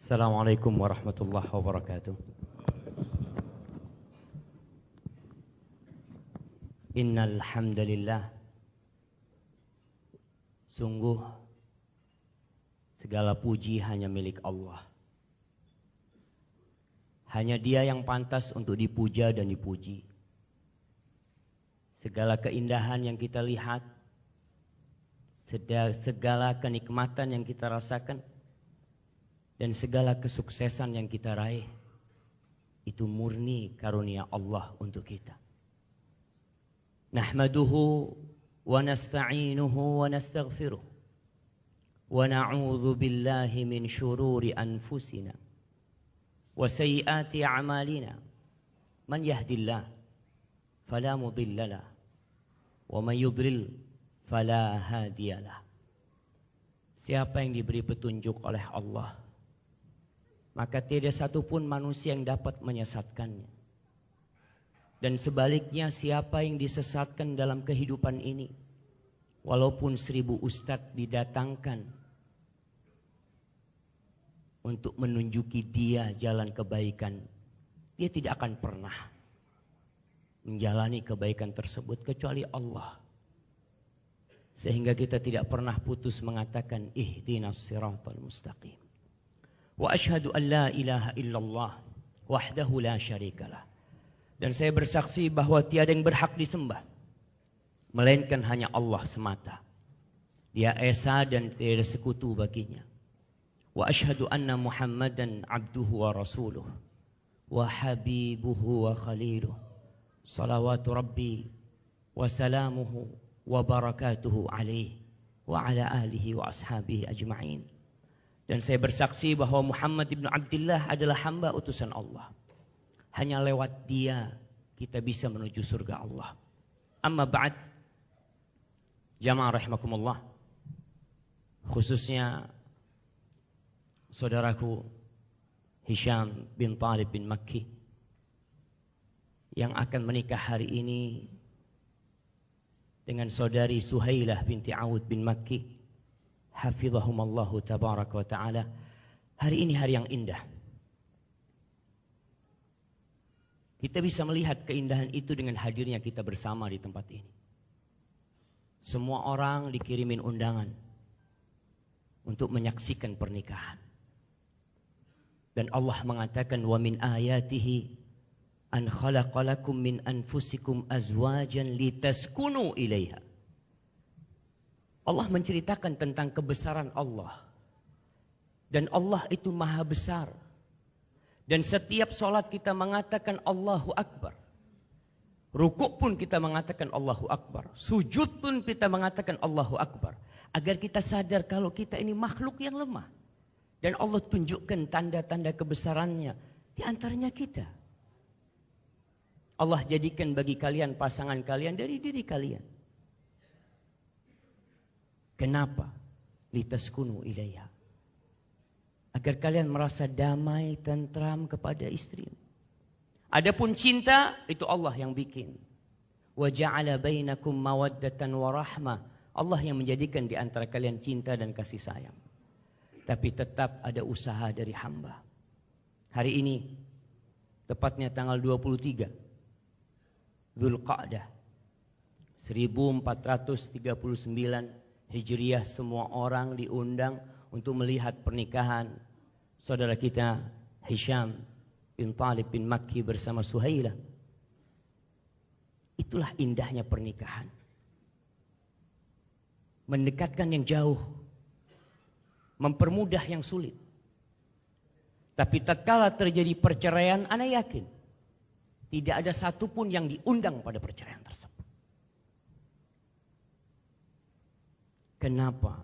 Assalamualaikum warahmatullahi wabarakatuh. Innal hamdalillah. Sungguh segala puji hanya milik Allah. Hanya Dia yang pantas untuk dipuja dan dipuji. Segala keindahan yang kita lihat, segala kenikmatan yang kita rasakan, dan segala kesuksesan yang kita raih, itu murni karunia Allah untuk kita. Nahmaduhu wa nasta'inuhu wa nastaghfiruh wa na'udzu billahi min syururi anfusina wa sayyiati a'malina. Man yahdillah fala mudhillalah wa man yudlil fala hadiyalah. Siapa yang diberi petunjuk oleh Allah, maka tidak satupun manusia yang dapat menyesatkannya. Dan sebaliknya, siapa yang disesatkan dalam kehidupan ini, walaupun 1000 ustadz didatangkan untuk menunjuki dia jalan kebaikan, dia tidak akan pernah menjalani kebaikan tersebut kecuali Allah. Sehingga kita tidak pernah putus mengatakan ihdinas siratal mustaqim. Wa asyhadu an la ilaha illallah wahdahu la syarikalah. Dan saya bersaksi bahwa tiada yang berhak disembah melainkan hanya Allah semata. Dia esa dan tiada sekutu baginya. Wa asyhadu anna Muhammadan abduhu wa rasuluh wa habibuhu wa khaliluh. Salawatu rabbi wa salamuhu wa barakatuhu alaihi wa ala alihi wa ashabihi ajma'in. Dan saya bersaksi bahwa Muhammad ibn Abdullah adalah hamba utusan Allah. Hanya lewat dia kita bisa menuju surga Allah. Amma ba'd, jamaah rahimakumullah, khususnya saudaraku Hisham bin Talib bin Makki yang akan menikah hari ini dengan saudari Suhailah binti Aud bin Makki, hafizahumallahu tabaraka wa ta'ala. Hari ini hari yang indah. Kita bisa melihat keindahan itu dengan hadirnya kita bersama di tempat ini. Semua orang dikirimin undangan untuk menyaksikan pernikahan. Dan Allah mengatakan wa min ayatihi an khalaqalakum min anfusikum azwajan litaskunu ilaiha. Allah menceritakan tentang kebesaran Allah. Dan Allah itu maha besar. Dan setiap solat kita mengatakan Allahu Akbar. Rukuk pun kita mengatakan Allahu Akbar. Sujud pun kita mengatakan Allahu Akbar. Agar kita sadar kalau kita ini makhluk yang lemah. Dan Allah tunjukkan tanda-tanda kebesarannya di antaranya kita. Allah jadikan bagi kalian pasangan kalian dari diri kalian. Kenapa? Litaskunu ilaiha. Agar kalian merasa damai, tentram kepada istri. Adapun cinta, itu Allah yang bikin. Wa ja'ala bainakum mawaddatan wa rahmah. Allah yang menjadikan di antara kalian cinta dan kasih sayang. Tapi tetap ada usaha dari hamba. Hari ini, tepatnya tanggal 23 Dzulqa'dah 1439 Hijriah, semua orang diundang untuk melihat pernikahan saudara kita Hisham bin Talib bin Makki bersama Suhailah. Itulah indahnya pernikahan. Mendekatkan yang jauh, mempermudah yang sulit. Tapi tatkala terjadi perceraian, ana yakin tidak ada satupun yang diundang pada perceraian tersebut. Kenapa?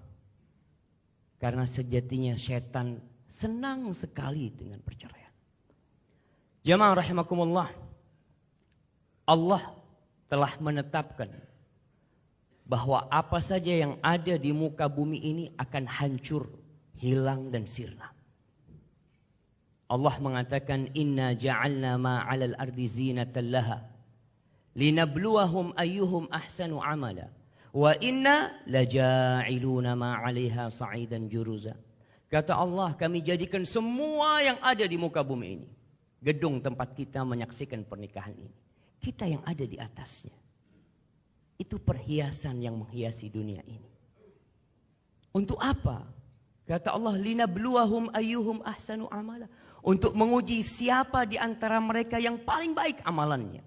Karena sejatinya setan senang sekali dengan perceraian. Jamaah rahimakumullah, Allah telah menetapkan bahwa apa saja yang ada di muka bumi ini akan hancur, hilang dan sirna. Allah mengatakan inna ja'alna ma 'alal ardi zinatan laha linabluwahum ayyuhum ahsanu amala wa inna laja'iluna ma 'alaiha sa'idan juruza. Kata Allah, kami jadikan semua yang ada di muka bumi ini gedung tempat kita menyaksikan pernikahan ini. Kita yang ada di atasnya. Itu perhiasan yang menghiasi dunia ini. Untuk apa? Kata Allah, linabluwahum ayyuhum ahsanu amala. Untuk menguji siapa di antara mereka yang paling baik amalannya.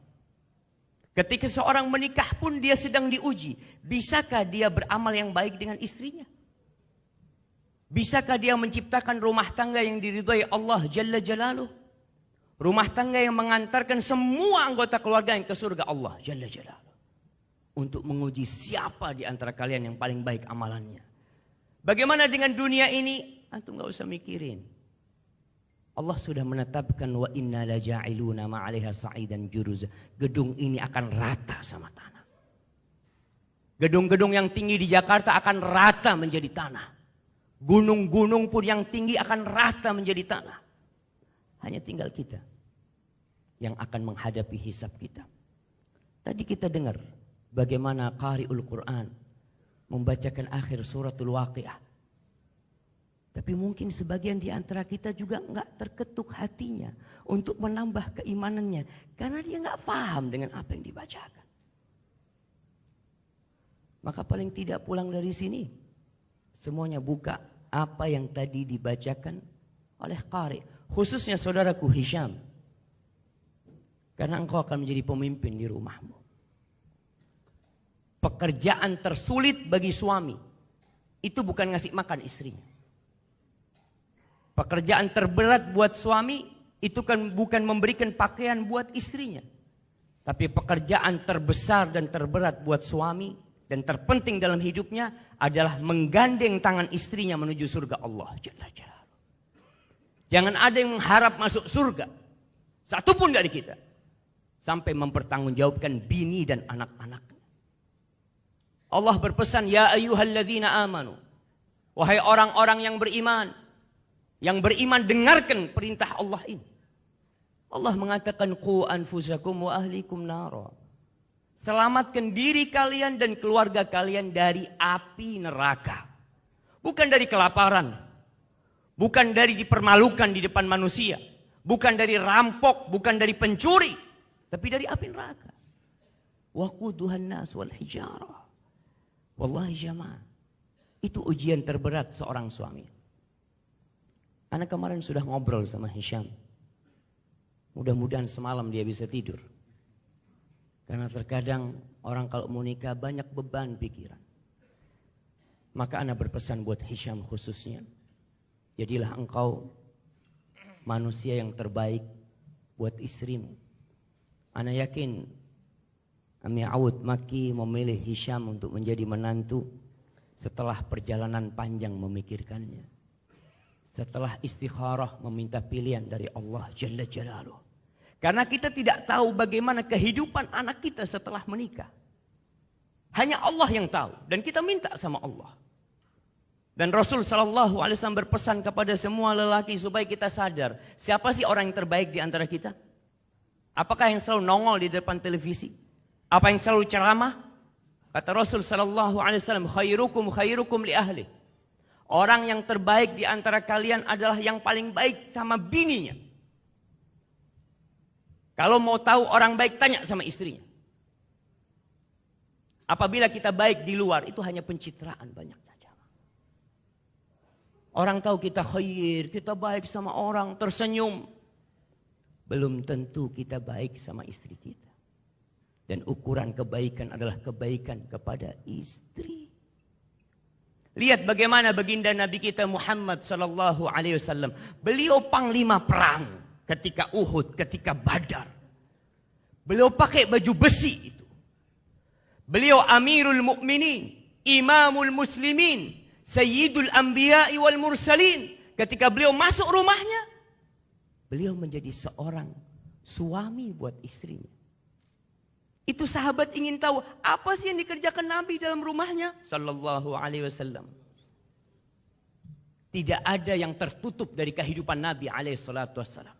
Ketika seorang menikah pun dia sedang diuji. Bisakah dia beramal yang baik dengan istrinya? Bisakah dia menciptakan rumah tangga yang diridhai Allah Jalla Jalaluh? Rumah tangga yang mengantarkan semua anggota keluarga yang ke surga Allah Jalla Jalaluh. Untuk menguji siapa di antara kalian yang paling baik amalannya. Bagaimana dengan dunia ini? Antum gak usah mikirin. Allah sudah menetapkan wa inna la ja'iluna ma'alaiha sa'idan juruza. Gedung ini akan rata sama tanah. Gedung-gedung yang tinggi di Jakarta akan rata menjadi tanah. Gunung-gunung pun yang tinggi akan rata menjadi tanah. Hanya tinggal kita yang akan menghadapi hisab kita. Tadi kita dengar bagaimana qari'ul Quran membacakan akhir suratul Waqiah. Tapi mungkin sebagian di antara kita juga enggak terketuk hatinya untuk menambah keimanannya. Karena dia enggak paham dengan apa yang dibacakan. Maka paling tidak pulang dari sini, semuanya buka apa yang tadi dibacakan oleh qari. Khususnya saudaraku Hisham. Karena engkau akan menjadi pemimpin di rumahmu. Pekerjaan tersulit bagi suami itu bukan ngasih makan istrinya. Pekerjaan terberat buat suami itu kan bukan memberikan pakaian buat istrinya. Tapi pekerjaan terbesar dan terberat buat suami dan terpenting dalam hidupnya adalah menggandeng tangan istrinya menuju surga Allah Jalla Jalaluh. Jangan ada yang mengharap masuk surga. Satu pun dari kita. Sampai mempertanggungjawabkan bini dan anak-anaknya. Allah berpesan, ya ayyuhalladzina amanu. Wahai orang-orang yang beriman. Yang beriman dengarkan perintah Allah ini. Allah mengatakan, qu anfusakum wa ahlikum nara. Selamatkan diri kalian dan keluarga kalian dari api neraka. Bukan dari kelaparan. Bukan dari dipermalukan di depan manusia. Bukan dari rampok. Bukan dari pencuri. Tapi dari api neraka. Waquduhan nas wal hijarah. Wallahi jamaah. Itu ujian terberat seorang suami. Anak kemarin sudah ngobrol sama Hisham. Mudah-mudahan semalam dia bisa tidur. Karena terkadang orang kalau mau nikah banyak beban pikiran. Maka ana berpesan buat Hisham khususnya. Jadilah engkau manusia yang terbaik buat istrimu. Ana yakin Ami Aud Maki memilih Hisham untuk menjadi menantu setelah perjalanan panjang memikirkannya. Setelah istikharah meminta pilihan dari Allah Jalla Jalaluh. Karena kita tidak tahu bagaimana kehidupan anak kita setelah menikah. Hanya Allah yang tahu. Dan kita minta sama Allah. Dan Rasul SAW berpesan kepada semua lelaki supaya kita sadar. Siapa sih orang yang terbaik di antara kita? Apakah yang selalu nongol di depan televisi? Apa yang selalu ceramah? Kata Rasul SAW, khairukum li ahli. Orang yang terbaik di antara kalian adalah yang paling baik sama bininya. Kalau mau tahu orang baik, tanya sama istrinya. Apabila kita baik di luar, itu hanya pencitraan banyak saja. Orang tahu kita khair, kita baik sama orang, tersenyum. Belum tentu kita baik sama istri kita. Dan ukuran kebaikan adalah kebaikan kepada istri. Lihat bagaimana baginda Nabi kita Muhammad sallallahu alaihi wasallam. Beliau panglima perang ketika Uhud, ketika Badar. Beliau pakai baju besi itu. Beliau Amirul Mukminin, Imamul Muslimin, Sayyidul Anbiya'i wal Mursalin. Ketika beliau masuk rumahnya, beliau menjadi seorang suami buat istrinya. Itu sahabat ingin tahu apa sih yang dikerjakan Nabi dalam rumahnya sallallahu alaihi wasallam. Tidak ada yang tertutup dari kehidupan Nabi alaihi salatu wasallam.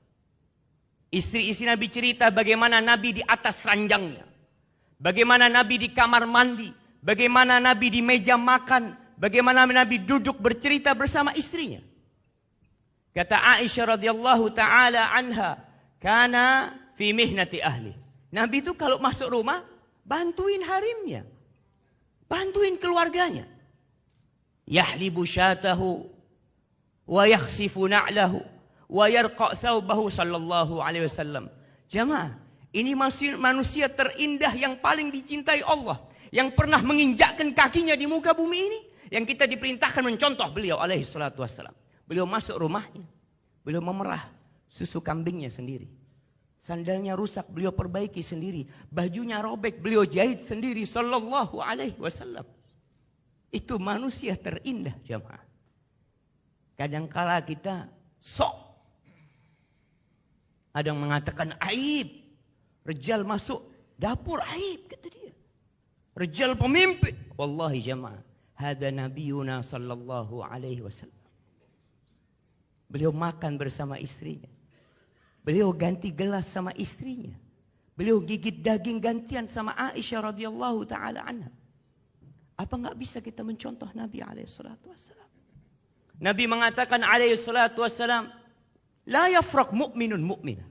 Istri-istri Nabi cerita bagaimana Nabi di atas ranjangnya. Bagaimana Nabi di kamar mandi, bagaimana Nabi di meja makan, bagaimana Nabi duduk bercerita bersama istrinya. Kata Aisyah radhiyallahu taala anha, kana fi mihnati ahli. Nabi itu kalau masuk rumah, bantuin harimnya. Bantuin keluarganya. Yahlibu syatahu wa yakhsifu na'lahu wa yarqa thawbahu sallallahu alaihi wasallam. Jamaah, ini manusia terindah yang paling dicintai Allah, yang pernah menginjakkan kakinya di muka bumi ini, yang kita diperintahkan mencontoh beliau alaihi salatu wassalam. Beliau masuk rumahnya, beliau memerah susu kambingnya sendiri. Sandalnya rusak, beliau perbaiki sendiri. Bajunya robek, beliau jahit sendiri. Sallallahu alaihi wasallam. Itu manusia terindah, jemaah. Kadangkala kita sok. Ada yang mengatakan aib. Rijal masuk dapur, aib, kata dia. Rijal pemimpin. Wallahi jemaah. Hada nabiyuna sallallahu alaihi wasallam. Beliau makan bersama istrinya. Beliau ganti gelas sama istrinya. Beliau gigit daging gantian sama Aisyah radhiyallahu taala anha. Apa enggak bisa kita mencontoh Nabi alaihi salatu wassalam? Nabi mengatakan alaihi salatu wassalam, la yafraq mu'minun mu'minah.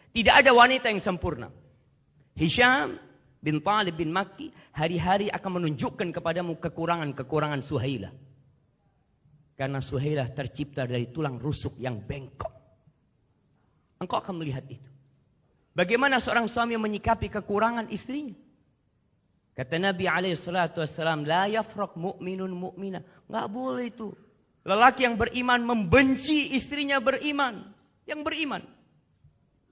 Tidak ada wanita yang sempurna. Hisham bin Talib bin Makki hari-hari akan menunjukkan kepadamu kekurangan-kekurangan Suhailah. Karena Suhailah tercipta dari tulang rusuk yang bengkok. Engkau akan melihat itu. Bagaimana seorang suami menyikapi kekurangan istrinya. Kata Nabi SAW, la yafraq mu'minun mu'minah. Nggak boleh itu. Lelaki yang beriman membenci istrinya beriman. Yang beriman.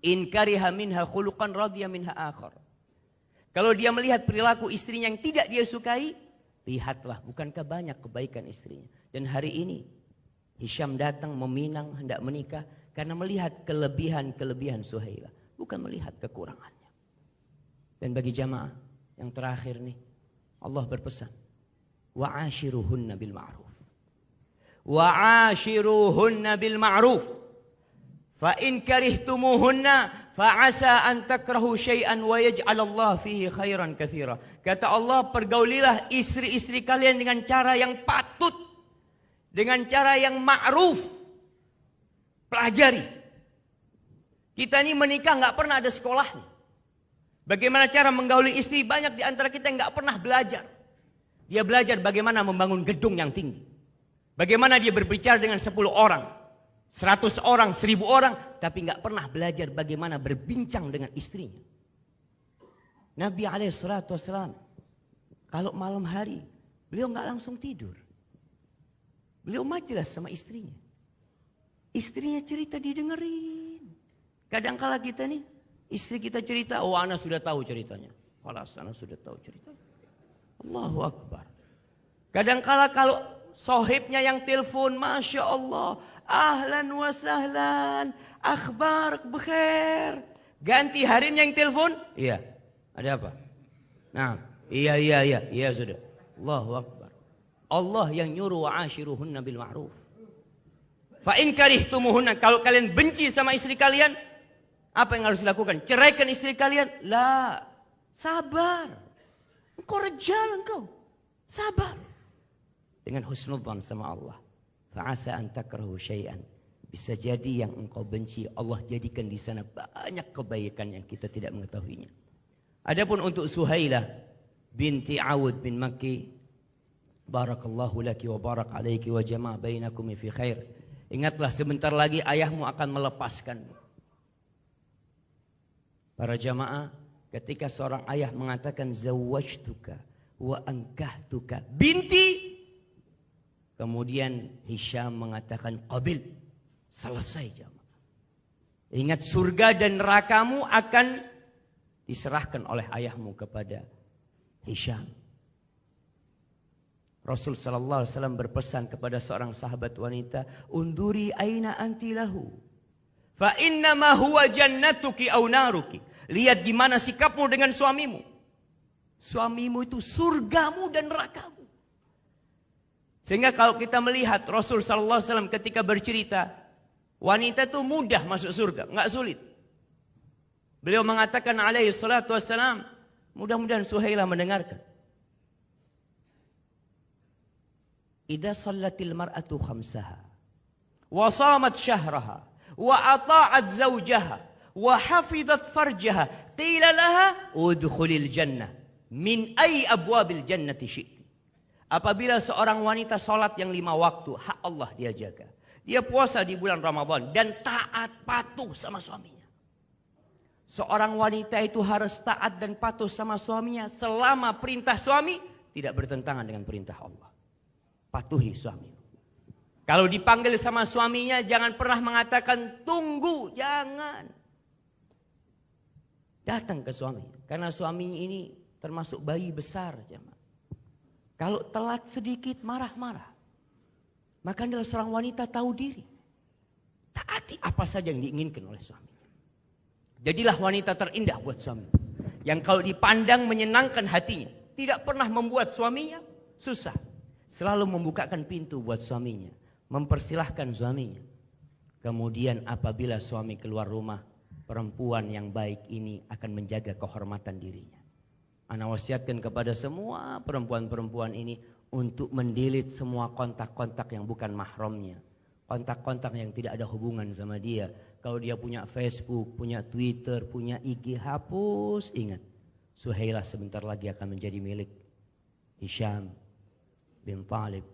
In kariha minha khuluqan radhiya minha akhar. Kalau dia melihat perilaku istrinya yang tidak dia sukai, lihatlah, bukankah banyak kebaikan istrinya. Dan hari ini Hisham datang meminang hendak menikah karena melihat kelebihan-kelebihan Suhailah, bukan melihat kekurangannya. Dan bagi jamaah yang terakhir nih, Allah berpesan, wa'ashiruhunna bil ma'ruf. Wa'ashiruhunna bil ma'ruf. Fa in karihtumuhunna fa'asa an takrahu syai'an wa yaj'al Allah fihi khairan katsira. Kata Allah, pergaulilah istri-istri kalian dengan cara yang patut, dengan cara yang ma'ruf. Pelajari. Kita ini menikah nggak pernah ada sekolahnya. Bagaimana cara menggauli istri, banyak di antara kita yang nggak pernah belajar. Dia belajar bagaimana membangun gedung yang tinggi. Bagaimana dia berbicara dengan 10 orang, 100 orang, 1000 orang, tapi nggak pernah belajar bagaimana berbincang dengan istrinya. Nabi SAW, kalau malam hari, beliau nggak langsung tidur. Beliau majelis sama istrinya. Istrinya cerita didengerin. Kadang-kala kita nih, istri kita cerita, oh ana sudah tahu ceritanya. Walas, ana sudah tahu ceritanya. Allahu Akbar. Kadang-kala kalau sohibnya yang telepon, Masya Allah, ahlan wa sahlan, akhbar bekhair. Ganti harinya yang telepon, iya, ada apa? Nah, iya sudah. Allahu Akbar. Allah yang nyuruh wa'ashiruhunna bil ma'ruf. Fa in karihtumuhunna, kalau kalian benci sama istri kalian, apa yang harus dilakukan? Ceraikan istri kalian? La, sabar. Engkau rejal engkau. Sabar. Dengan husnudzan sama Allah. Fa'asa an takrahu syai'an. Bisa jadi yang engkau benci, Allah jadikan di sana banyak kebaikan yang kita tidak mengetahuinya. Adapun untuk Suhailah binti Awud bin Makki, barakallahu laki wa barak alaiki wa jama' bainakum fi khair. Ingatlah, sebentar lagi ayahmu akan melepaskan. Para jamaah, ketika seorang ayah mengatakan zawwajtuka wa ankahtuka binti, kemudian Hisham mengatakan qabil, selesai jamaah. Ingat, surga dan nerakamu akan diserahkan oleh ayahmu kepada Hisham. Rasul sallallahu alaihi wasallam berpesan kepada seorang sahabat wanita, "Unduri aina anti lahu, fa inna ma huwa jannatuki aw naruki." Lihat di mana sikapmu dengan suamimu. Suamimu itu surgamu dan nerakamu. Sehingga kalau kita melihat Rasul sallallahu alaihi wasallam ketika bercerita, wanita itu mudah masuk surga, enggak sulit. Beliau mengatakan alaihi salatu wassalam, mudah-mudahan Suhailah mendengarkan. Idza shallatil mar'atu khamsaha wa shamat syahraha, wa ata'at zawjaha, wa hafizat farjaha, qila laha udkhulil jannah min ay abwabil jannati syi'ti. Apabila seorang wanita salat yang 5 waktu, hak Allah dia jaga. Dia puasa di bulan Ramadan dan taat patuh sama suaminya. Seorang wanita itu harus taat dan patuh sama suaminya selama perintah suami tidak bertentangan dengan perintah Allah. Patuhi suami. Kalau dipanggil sama suaminya jangan pernah mengatakan tunggu, jangan. Datang ke suami. Karena suaminya ini termasuk bayi besar, jemaah. Kalau telat sedikit marah-marah. Maka adalah seorang wanita tahu diri. Taati apa saja yang diinginkan oleh suami. Jadilah wanita terindah buat suami. Yang kalau dipandang menyenangkan hatinya. Tidak pernah membuat suaminya susah. Selalu membukakan pintu buat suaminya. Mempersilahkan suaminya. Kemudian apabila suami keluar rumah. Perempuan yang baik ini akan menjaga kehormatan dirinya. Ana wasiatkan kepada semua perempuan-perempuan ini untuk mendelete semua kontak-kontak yang bukan mahramnya. Kontak-kontak yang tidak ada hubungan sama dia. Kalau dia punya Facebook, punya Twitter, punya IG, hapus. Ingat, Suhailah sebentar lagi akan menjadi milik Hisham bin Talib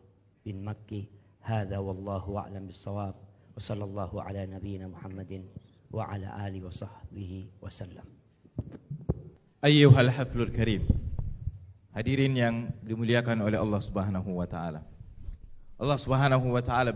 bin Makki. Hadza wallahu a'lam bissawab. Wa sallallahu ala nabiyyina Muhammadin wa ala alihi wa sahbihi wasallam. Ayyuhal haflul karim. Hadirin yang dimuliakan oleh Allah Subhanahu wa taala. Allah Subhanahu wa taala